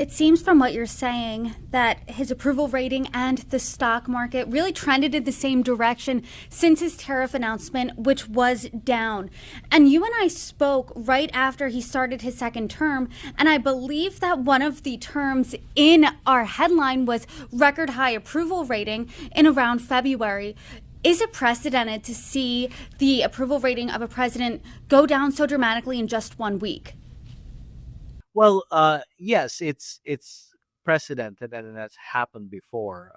It seems from what you're saying that his approval rating and the stock market really trended in the same direction since his tariff announcement, which was down. And you and I spoke right after he started his second term, and I believe that one of the terms in our headline was record high approval rating in around February. Is it precedented to see the approval rating of a president go down so dramatically in just 1 week? Well, yes, it's precedented and it has happened before.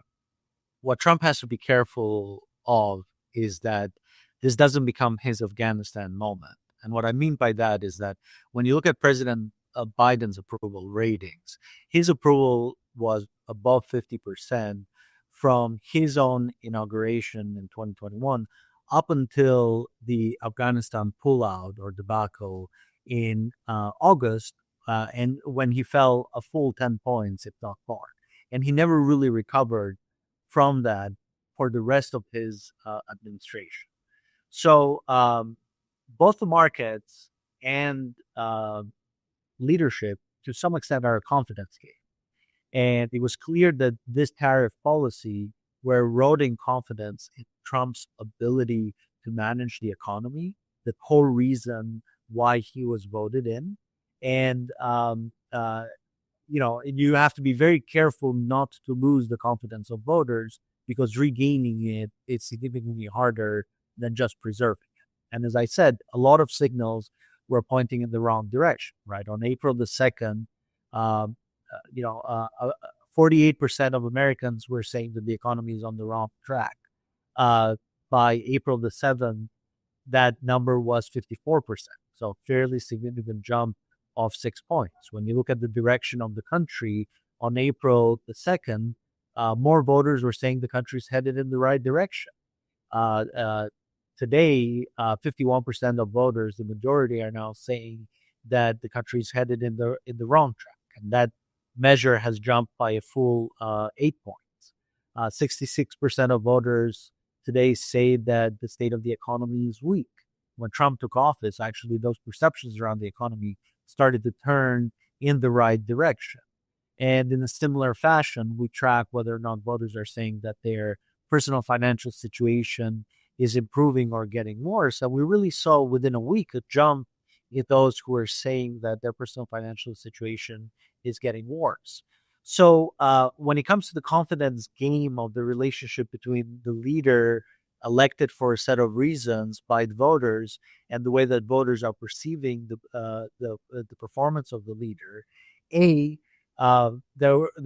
What Trump has to be careful of is that this doesn't become his Afghanistan moment. And what I mean by that is that when you look at President Biden's approval ratings, his approval was above 50% from his own inauguration in 2021 up until the Afghanistan pullout or debacle in August, and when he fell a full 10 points, if not more. And he never really recovered from that for the rest of his administration. So both the markets and leadership, to some extent, are a confidence game. And it was clear that this tariff policy were eroding confidence in Trump's ability to manage the economy, the whole reason why he was voted in. And, you have to be very careful not to lose the confidence of voters because regaining it is significantly harder than just preserving it. And as I said, a lot of signals were pointing in the wrong direction, right? On April the 2nd, um, 48% of Americans were saying that the economy is on the wrong track. Uh, by April the 7th, that number was 54%. So fairly significant jump of 6 points. When you look at the direction of the country on April the 2nd, more voters were saying the country's headed in the right direction. Uh, uh, Today, 51% of voters, the majority, are now saying that the country's headed in the wrong track, and that measure has jumped by a full 8 points. 66% of voters today say that the state of the economy is weak. When Trump took office, actually, those perceptions around the economy started to turn in the right direction. And in a similar fashion, we track whether or not voters are saying that their personal financial situation is improving or getting worse. And we really saw within a week a jump in those who are saying that their personal financial situation is getting worse. So when it comes to the confidence game of the relationship between the leader elected for a set of reasons by the voters and the way that voters are perceiving the performance of the leader, there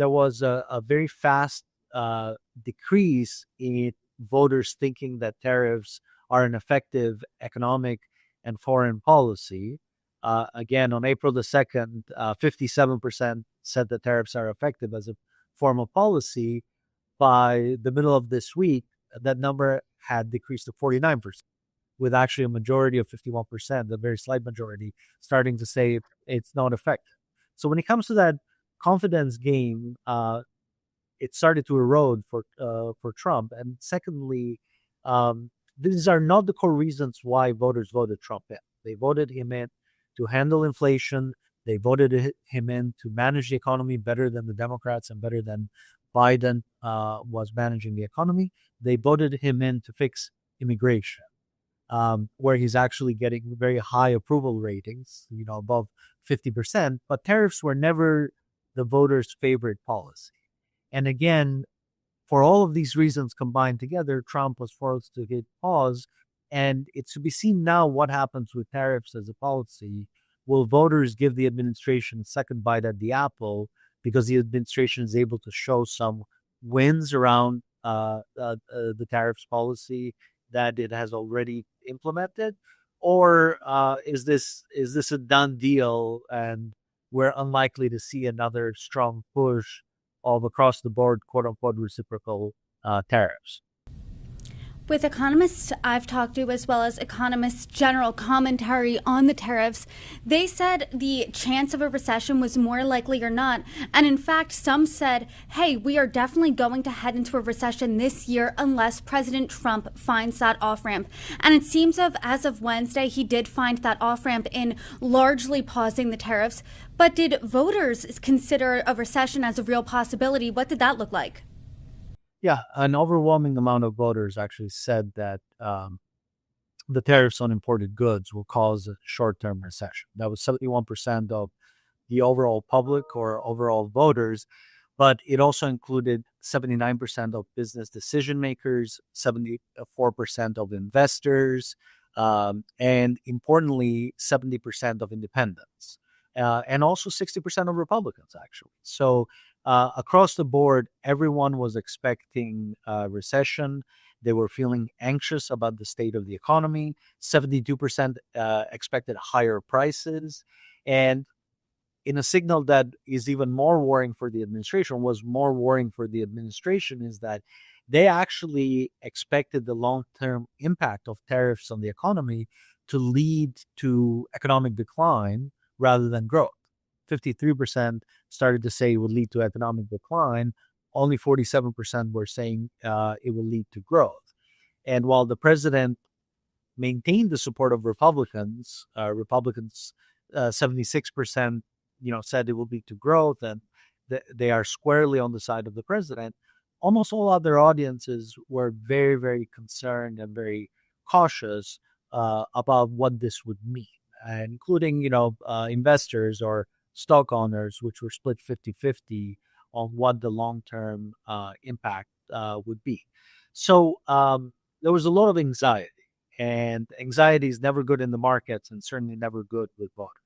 was a very fast decrease in voters thinking that tariffs are an effective economic and foreign policy. Again, on April the 2nd, 57% said that tariffs are effective as a form of policy. By the middle of this week, that number had decreased to 49%, with actually a majority of 51%, a very slight majority, starting to say it's not effective. So when it comes to that confidence game, it started to erode for Trump. And secondly, these are not the core reasons why voters voted Trump in. They voted him in to handle inflation. They voted him in to manage the economy better than the Democrats and better than Biden was managing the economy. They voted him in to fix immigration, where he's actually getting very high approval ratings, above 50%. But tariffs were never the voters' favorite policy. And again, for all of these reasons combined together, Trump was forced to hit pause. And it's to be seen now what happens with tariffs as a policy. Will voters give the administration a second bite at the apple because the administration is able to show some wins around the tariffs policy that it has already implemented? Or is this a done deal and we're unlikely to see another strong push of across the board, quote unquote, reciprocal tariffs? With economists I've talked to, as well as economists' general commentary on the tariffs, they said the chance of a recession was more likely or not. And in fact, some said, hey, we are definitely going to head into a recession this year unless President Trump finds that off ramp. And it seems as of Wednesday, he did find that off ramp in largely pausing the tariffs. But did voters consider a recession as a real possibility? What did that look like? Yeah, an overwhelming amount of voters actually said that the tariffs on imported goods will cause a short-term recession. That was 71% of the overall public or overall voters, but it also included 79% of business decision makers, 74% of investors, and importantly, 70% of independents, and also 60% of Republicans, actually. So across the board, everyone was expecting a recession. They were feeling anxious about the state of the economy. 72% expected higher prices. And in a signal that is even more worrying for the administration, is that they actually expected the long-term impact of tariffs on the economy to lead to economic decline rather than growth. 53% started to say it would lead to economic decline. Only 47% were saying it will lead to growth. And while the president maintained the support of Republicans, 76% said it will lead to growth, and they are squarely on the side of the president. Almost all other audiences were very, very concerned and very cautious about what this would mean, including investors or stock owners, which were split 50-50 on what the long-term impact would be. So there was a lot of anxiety, and anxiety is never good in the markets and certainly never good with voters.